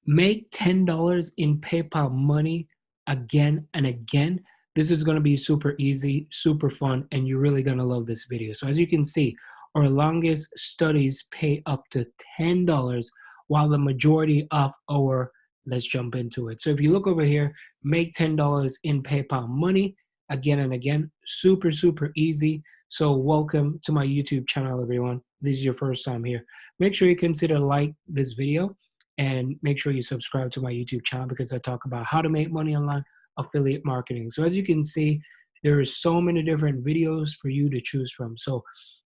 Make $10 in PayPal money again and again. This is going to be super easy, super fun, and you're really going to love this video. So as you can see, our longest studies pay up to $10, while the majority of our, let's jump into it. So if you look over here, make $10 in PayPal money again and again. Super, super easy. So welcome to my YouTube channel, everyone. This is your first time here. Make sure you consider like this video and make sure you subscribe to my YouTube channel because I talk about how to make money online, affiliate marketing. So as you can see, there are so many different videos for you to choose from. So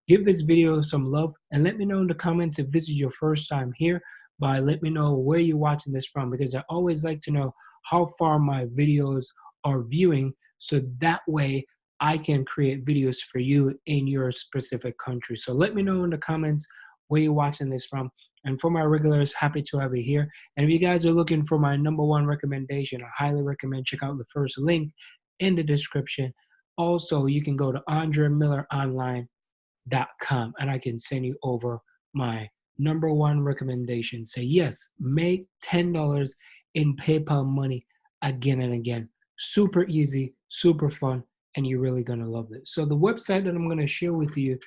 give this video some love and let me know in the comments if this is your first time here. Let me know where you're watching this from, because I always like to know how far my videos are viewing, so that way I can create videos for you in your specific country. So let me know in the comments where you're watching this from. And for my regulars, happy to have you here. And if you guys are looking for my #1 recommendation, I highly recommend check out the first link in the description. Also, you can go to andremilleronline.com and I can send you over my #1 recommendation. Say yes, make $10 in PayPal money again and again. Super easy, super fun, and you're really gonna love this. So the website that I'm gonna share with you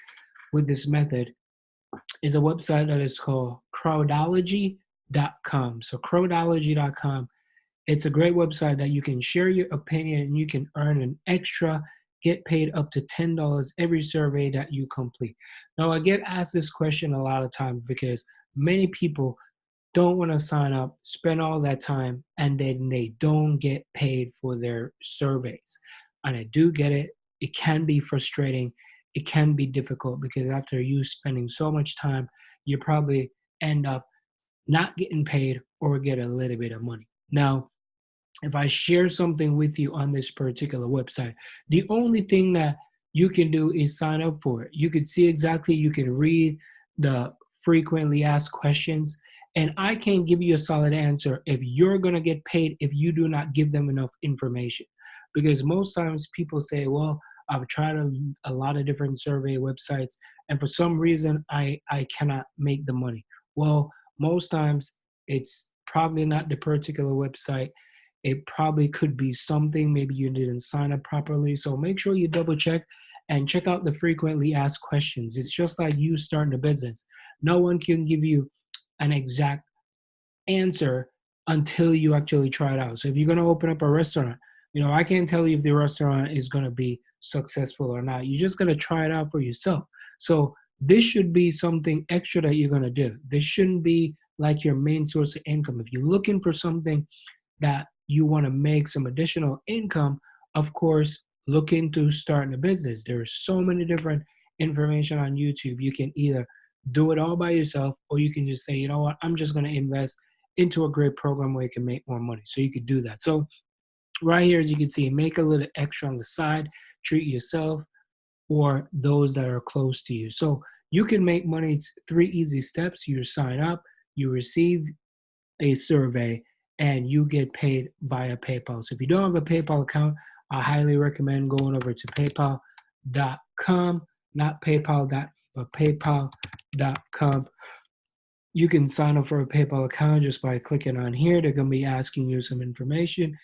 with this method is a website that is called crowdology.com. So crowdology.com, it's a great website that you can share your opinion and you can earn an extra, get paid up to $10 every survey that you complete. Now, I get asked this question a lot of times because many people don't want to sign up, spend all that time, and then they don't get paid for their surveys. And I do get it. It can be frustrating. It can be difficult because after you spending so much time, you probably end up not getting paid or get a little bit of money. Now, if I share something with you on this particular website, the only thing that you can do is sign up for it. You can see exactly, you can read the frequently asked questions, and I can't give you a solid answer if you're going to get paid if you do not give them enough information. Because most times people say, well, I've tried a lot of different survey websites, and for some reason, I cannot make the money. Well, most times it's probably not the particular website. It probably could be something, maybe you didn't sign up properly. So make sure you double check and check out the frequently asked questions. It's just like you starting a business. No one can give you an exact answer until you actually try it out. So if you're going to open up a restaurant, I can't tell you if the restaurant is going to be successful or not. You're just going to try it out for yourself. So this should be something extra that you're going to do. This shouldn't be like your main source of income. If you're looking for something that you want to make some additional income, of course, look into starting a business. There's so many different information on YouTube. You can either do it all by yourself, or you can just say, you know what, I'm just going to invest into a great program where you can make more money. So you could do that. So right here, as you can see, make a little extra on the side, treat yourself or those that are close to you. So you can make money. It's 3 easy steps. You sign up, you receive a survey, and you get paid via PayPal. So if you don't have a PayPal account, I highly recommend going over to paypal.com, not PayPal, but paypal.com. You can sign up for a PayPal account just by clicking on here. They're going to be asking you some information.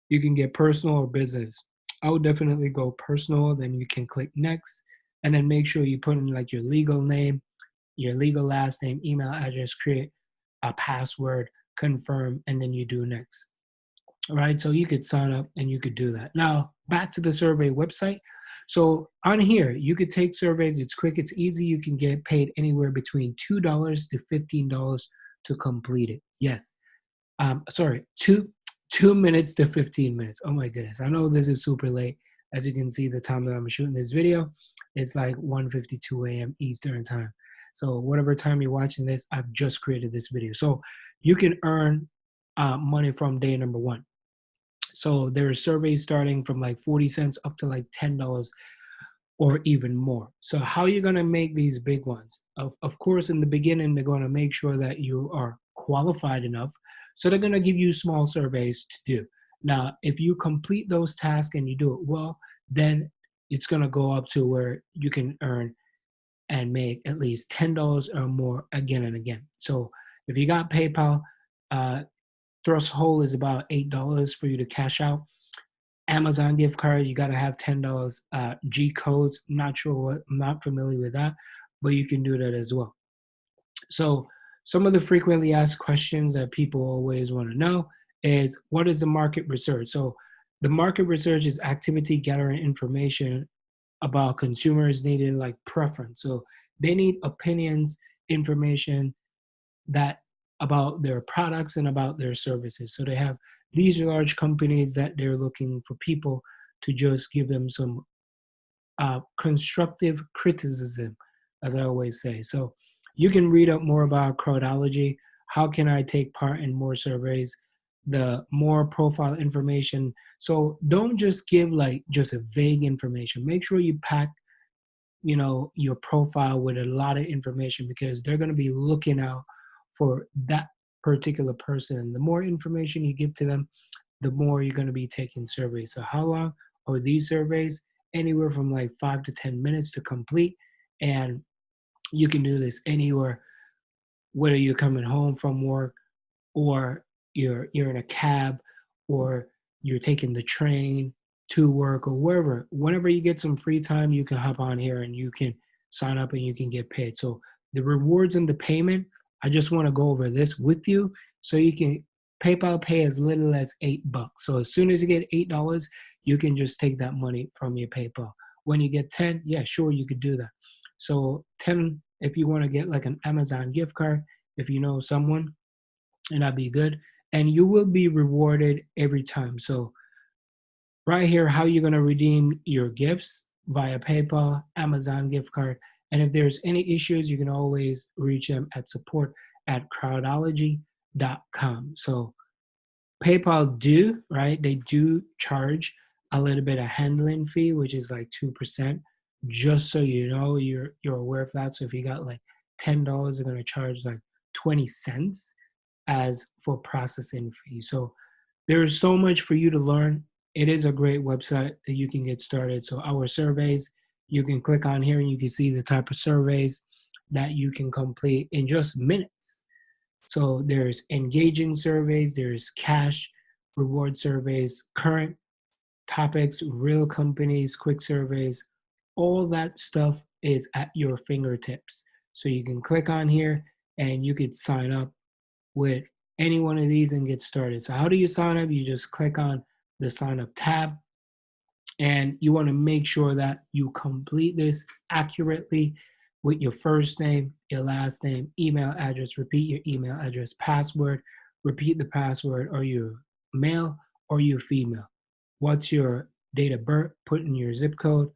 You can get personal or business. I would definitely go personal, then you can click next, and then make sure you put in like your legal name, your legal last name, email address, create a password, confirm, and then you do next. All right, so you could sign up and you could do that. Now, back to the survey website. So on here, you could take surveys. It's quick, it's easy. You can get paid anywhere between $2 to $15 to complete it. Yes, sorry, 2 minutes to 15 minutes. Oh my goodness, I know this is super late. As you can see, the time that I'm shooting this video, it's like 1:52 a.m. Eastern time. So whatever time you're watching this, I've just created this video. So you can earn money from day #1. So there are surveys starting from like 40 cents up to like $10 or even more. So how are you going to make these big ones? Of course, in the beginning, they're going to make sure that you are qualified enough. So they're going to give you small surveys to do. Now, if you complete those tasks and you do it well, then it's going to go up to where you can earn and make at least $10 or more again and again. So if you got PayPal, uh, threshold is about $8 for you to cash out. Amazon gift card, you got to have $10. G codes, not sure what, I'm not familiar with that, but you can do that as well. So some of the frequently asked questions that people always want to know is, what is the market research? So the market research is activity gathering information about consumers needed like preference. So they need opinions, information that about their products and about their services. So they have these large companies that they're looking for people to just give them some constructive criticism, as I always say. So you can read up more about crowdology. How can I take part in more surveys? The more profile information. So don't just give like just a vague information. Make sure you pack, your profile with a lot of information, because they're going to be looking out for that particular person. The more information you give to them, the more you're going to be taking surveys. So how long are these surveys? Anywhere from like 5 to 10 minutes to complete. And you can do this anywhere, whether you're coming home from work, or you're in a cab, or you're taking the train to work, or wherever. Whenever you get some free time, you can hop on here and you can sign up and you can get paid. So the rewards and the payment, I just want to go over this with you. So you can PayPal pay as little as $8. So as soon as you get $8, you can just take that money from your PayPal. When you get 10, yeah, sure, you could do that. So 10, if you want to get like an Amazon gift card, if you know someone, and that'd be good. And you will be rewarded every time. So right here, how you're going to redeem your gifts via PayPal, Amazon gift card. And if there's any issues, you can always reach them at support@crowdology.com. So PayPal do, right? They do charge a little bit of handling fee, which is like 2%, just so you know, you're aware of that. So if you got like $10, they're gonna charge like 20 cents as for processing fee. So there's so much for you to learn. It is a great website that you can get started. So our surveys, you can click on here and you can see the type of surveys that you can complete in just minutes. So there's engaging surveys, there's cash reward surveys, current topics, real companies, quick surveys. All that stuff is at your fingertips. So you can click on here and you could sign up with any one of these and get started. So how do you sign up? You just click on the sign up tab, and you want to make sure that you complete this accurately with your first name, your last name, email address, repeat your email address, password, repeat the password. Are you male or you female? What's your date of birth? Put in your zip code,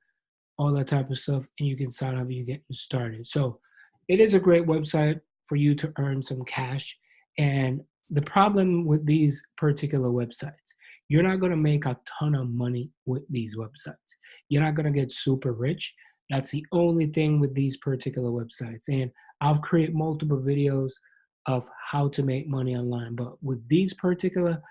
all that type of stuff, and you can sign up and you get started. So it is a great website for you to earn some cash. And the problem with these particular websites, you're not going to make a ton of money with these websites. You're not going to get super rich. That's the only thing with these particular websites. And I've created multiple videos of how to make money online. But with these particular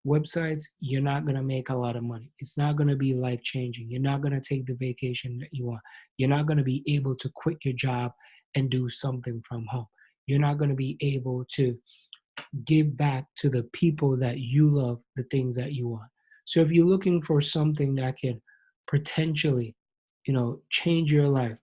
websites, you're not going to make a lot of money. It's not going to be life changing. You're not going to take the vacation that you want. You're not going to be able to quit your job and do something from home. You're not going to be able to give back to the people that you love, the things that you want. So if you're looking for something that can potentially, change your life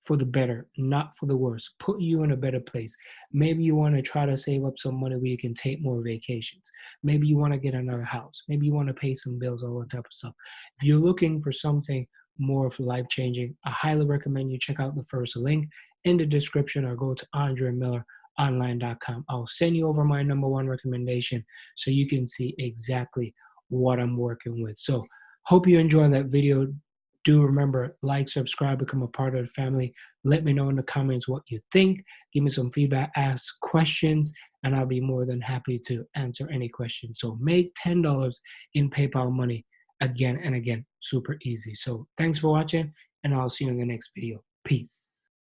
for the better, not for the worse, put you in a better place. Maybe you want to try to save up some money where you can take more vacations. Maybe you want to get another house. Maybe you want to pay some bills, all that type of stuff. If you're looking for something more life changing, I highly recommend you check out the first link in the description, or go to AndreMillerOnline.com. I'll send you over my number one recommendation so you can see exactly what I'm working with. So hope you enjoyed that video. Do remember, like, subscribe, become a part of the family. Let me know in the comments what you think. Give me some feedback, ask questions, and I'll be more than happy to answer any questions. So make $10 in PayPal money again and again. Super easy. So thanks for watching, and I'll see you in the next video. Peace.